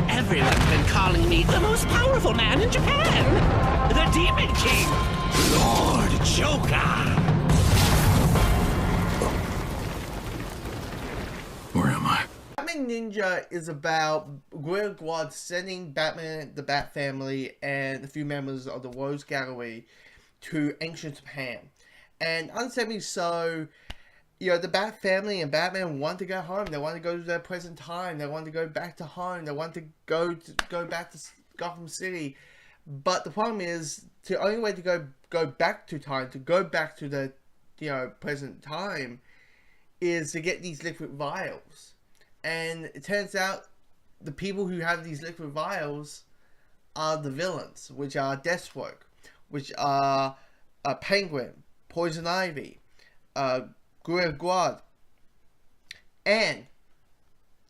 Everyone's been calling me the most powerful man in Japan. The Demon King. Lord Joker. Where am I? Batman Ninja is about Gorilla Grodd sending Batman, the Bat Family, and a few members of the Rogues Gallery to ancient Japan. And understandably so, you know, the Bat Family and Batman want to go home. They want to go to their present time. They want to go back to home. They want to go back to Gotham City. But the problem is, the only way to go back to time, to go back to the, you know, present time, is to get these liquid vials. And it turns out the people who have these liquid vials are the villains, which are Deathstroke, which are Penguin, Poison Ivy, Gorilla Grodd, and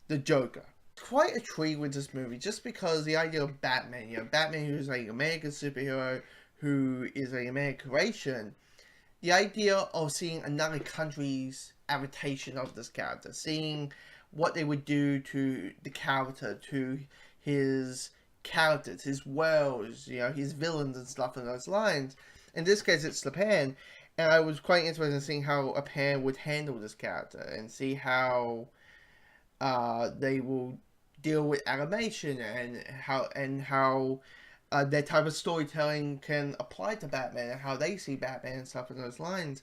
the Joker. Quite intrigued with this movie just because the idea of Batman, you know, Batman who's like an American superhero, who is an American creation, the idea of seeing another country's adaptation of this character, seeing what they would do to the character, to his characters, his worlds, you know, his villains and stuff in those lines. In this case, it's Japan, and I was quite interested in seeing how Japan would handle this character and see how they will deal with animation and how their type of storytelling can apply to Batman and how they see Batman and stuff in those lines.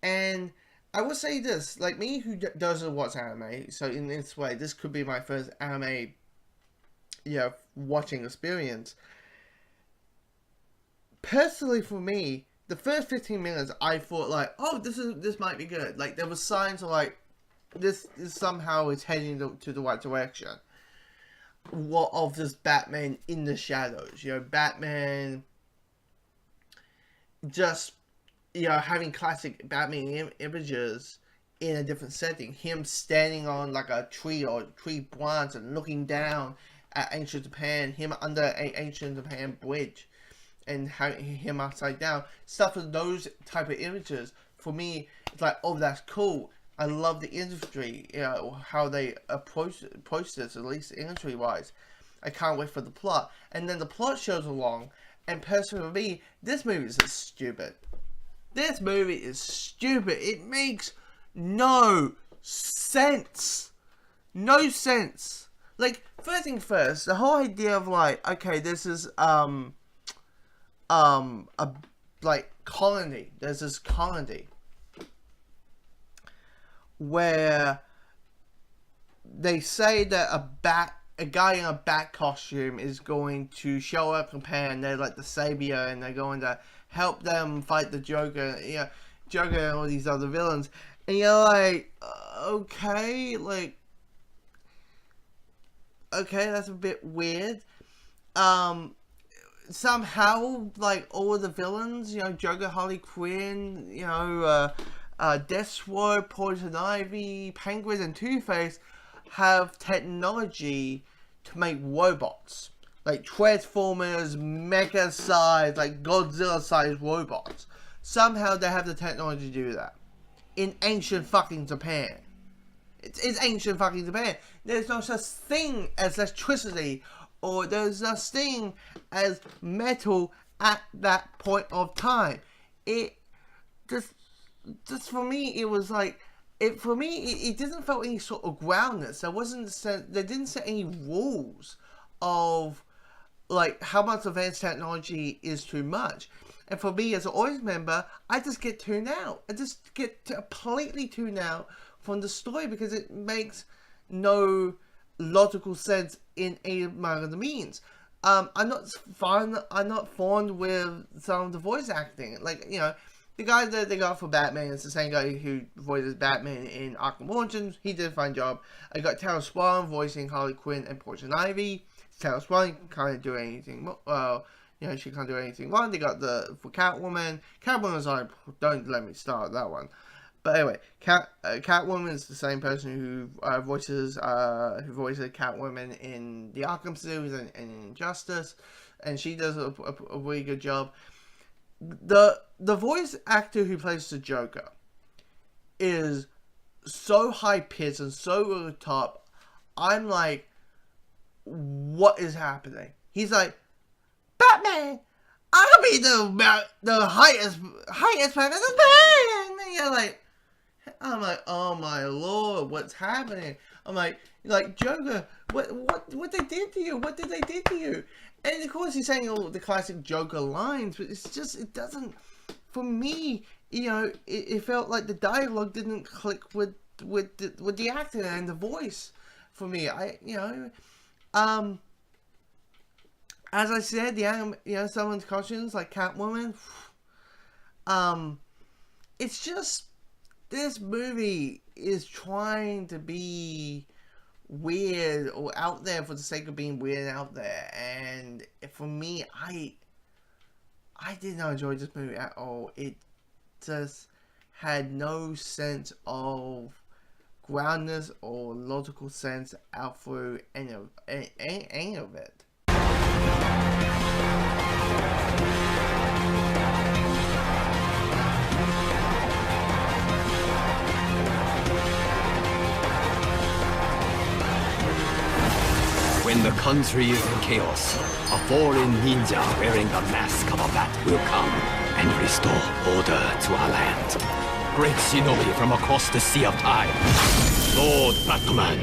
And I will say this, like me who doesn't watch anime, so in this way, this could be my first anime, you know, watching experience. Personally for me, the first 15 minutes, I thought like, oh, this might be good. Like there was signs of like, this somehow is heading to the right direction. What of this Batman in the shadows, you know, Batman just, you know, having classic Batman images in a different setting. Him standing on like a tree or tree branch and looking down at ancient Japan. Him under an ancient Japan bridge and him upside down. Stuff of those type of images. For me, it's like, oh, that's cool. I love the industry, you know, how they approach this, at least industry-wise. I can't wait for the plot. And then the plot shows along, and personally for me, this movie is just stupid. This movie is stupid. It makes no sense. No sense. Like, first thing first, the whole idea of like, okay, this is a like colony. There's this colony where they say that a guy in a bat costume is going to show up in Japan. They're like the savior, and they're going to help them fight the Joker, you know, Joker and all these other villains. And you're like, okay, like, okay, that's a bit weird. Somehow, like, all of the villains, you know, Joker, Harley Quinn, you know, Deathstroke, Poison Ivy, Penguin, and Two-Face have technology to make robots. Like Transformers, mega-sized, like Godzilla-sized robots. Somehow they have the technology to do that. In ancient fucking Japan. It's ancient fucking Japan. There's no such thing as electricity, or there's no such thing as metal at that point of time. It just for me, it was like, it didn't feel any sort of groundness. They didn't set any rules of like how much advanced technology is too much. And for me as an audience member, I just get tuned out. I just get completely tuned out from the story because it makes no logical sense in any amount of the means. I'm not fond with some of the voice acting. Like, you know, the guy that they got for Batman is the same guy who voices Batman in Arkham Origins. He did a fine job. I got Taylor Swan voicing Harley Quinn and Poison Ivy. Taylor Swan can't do anything. You know, she can't do anything wrong. They got for Catwoman. Catwoman's like, don't let me start that one. But anyway, Catwoman is the same person who voices Catwoman in the Arkham series and in Injustice, and she does a really good job. The voice actor who plays the Joker is so high pitched and so over the top. I'm like, what is happening. He's like, Batman, I'll be the highest man in the band. And you're like, I'm like, oh my lord, what's happening? I'm like Joker, what they did to you? What did they do to you? And of course he's saying all the classic Joker lines, but it's just, it doesn't, for me, you know, it felt like the dialogue didn't click with the actor and the voice for me. As I said, some of the costumes like Catwoman, it's just, this movie is trying to be weird or out there for the sake of being weird and out there, and for me, I did not enjoy this movie at all. It just had no sense of groundness or logical sense out through any of it. When the country is in chaos, a foreign ninja wearing the mask of a bat will come and restore order to our land. Great shinobi from across the sea of time, Lord Batman.